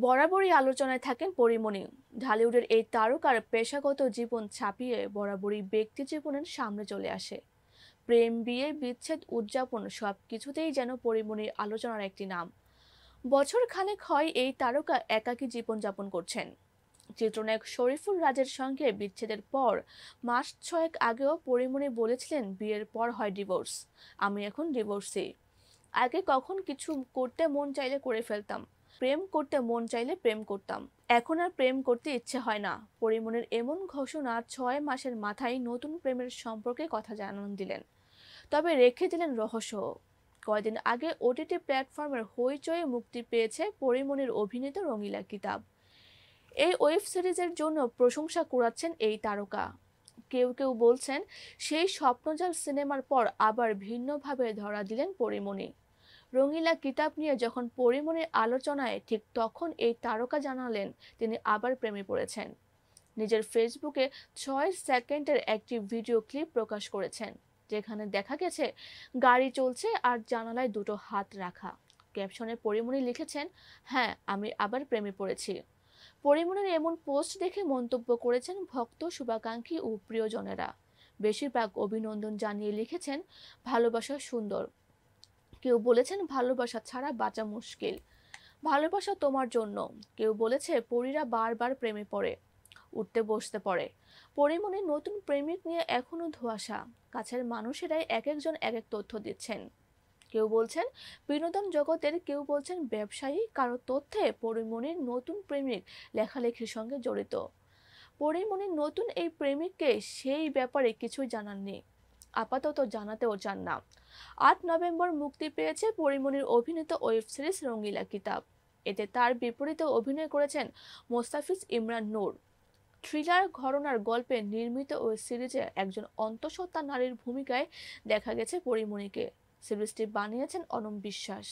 বরাবরই আলোচনায় থাকেন পরীমণি। ঢালিউডের এই তারকার পেশাগত জীবন ছাপিয়ে বরাবরই ব্যক্তি জীবনের সামনে চলে আসে। প্রেম, বিয়ে, বিচ্ছেদ, উদযাপন সবকিছুতেই যেন পরীমণির আলোচনার একটি নাম। বছর খানেক হয় এই তারকা একাকী জীবনযাপন করছেন। চিত্রনায়ক শরীফুল রাজের সঙ্গে বিচ্ছেদের পর মাস ছয়েক আগেও পরীমণি বলেছিলেন, বিয়ের পর হয় ডিভোর্স, আমি এখন ডিভোর্সি। আগে কখন কিছু করতে মন চাইলে করে ফেলতাম, প্রেম করতে মন চাইলে প্রেম করতাম, এখন আর প্রেম করতে ইচ্ছে হয় না। পরিমণের এমন ঘোষণা 6 মাসের মাথায় নতুন প্রেমের সম্পর্কে কথা জানান দিলেন, তবে রেখে দিলেন রহস্য। কয়দিন আগে ওটিটি প্ল্যাটফর্মের হইচয়ে মুক্তি পেয়েছে পরিমণির অভিনীত রঙিলা কিতাব। এই ওয়েব সিরিজের জন্য প্রশংসা কুড়াচ্ছেন এই তারকা। কেউ কেউ বলছেন, সেই স্বপ্নজাল সিনেমার পর আবার ভিন্নভাবে ধরা দিলেন পরীমণি। রঙিলা কিতাব নিয়ে যখন পরীমণির আলোচনায়, ঠিক তখন এই তারকা জানালেন তিনি আবার প্রেমে পড়েছেন। নিজের ফেসবুকে 6 সেকেন্ডের একটি ভিডিও ক্লিপ প্রকাশ করেছেন, যেখানে দেখা গেছে গাড়ি চলছে আর জানালায় দুটো হাত রাখা। ক্যাপশনে পরীমণি লিখেছেন, হ্যাঁ, আমি আবার প্রেমে পড়েছি। পরীমণির এমন পোস্ট দেখে মন্তব্য করেছেন ভক্ত, শুভাকাঙ্ক্ষী ও প্রিয়জনেরা। বেশিরভাগ অভিনন্দন জানিয়ে লিখেছেন, ভালোবাসা সুন্দর। কেউ বলেছেন, ভালোবাসা ছাড়া বাঁচা মুশকিল, ভালোবাসা তোমার জন্য। কেউ বলেছে, পরীরা বারবার প্রেমে পড়ে, উঠতে বসতে পড়ে। পরীমণির নতুন প্রেমিক নিয়ে এখনো ধোঁয়াশা। কাছের মানুষেরাই এক একজন এক এক তথ্য দিচ্ছেন। কেউ বলছেন বিনোদন জগতের, কেউ বলছেন ব্যবসায়ী, কারো তথ্যে পরীমণির নতুন প্রেমিক লেখালেখির সঙ্গে জড়িত। পরীমণির নতুন এই প্রেমিককে সেই ব্যাপারে কিছুই জানাননি, আপাতত জানাতেও চান না। 8 নভেম্বর মুক্তি পেয়েছে পরীমণির অভিনীত ওয়েব সিরিজ রঙিলা কিতাব। এতে তার বিপরীতে অভিনয় করেছেন মোস্তাফিজ ইমরান নূর। থ্রিলার ঘরানার গল্পে নির্মিত ওই সিরিজে একজন অন্তঃসত্ত্বা নারীর ভূমিকায় দেখা গেছে পরীমণিকে। সিরিজটি বানিয়েছেন অনম বিশ্বাস।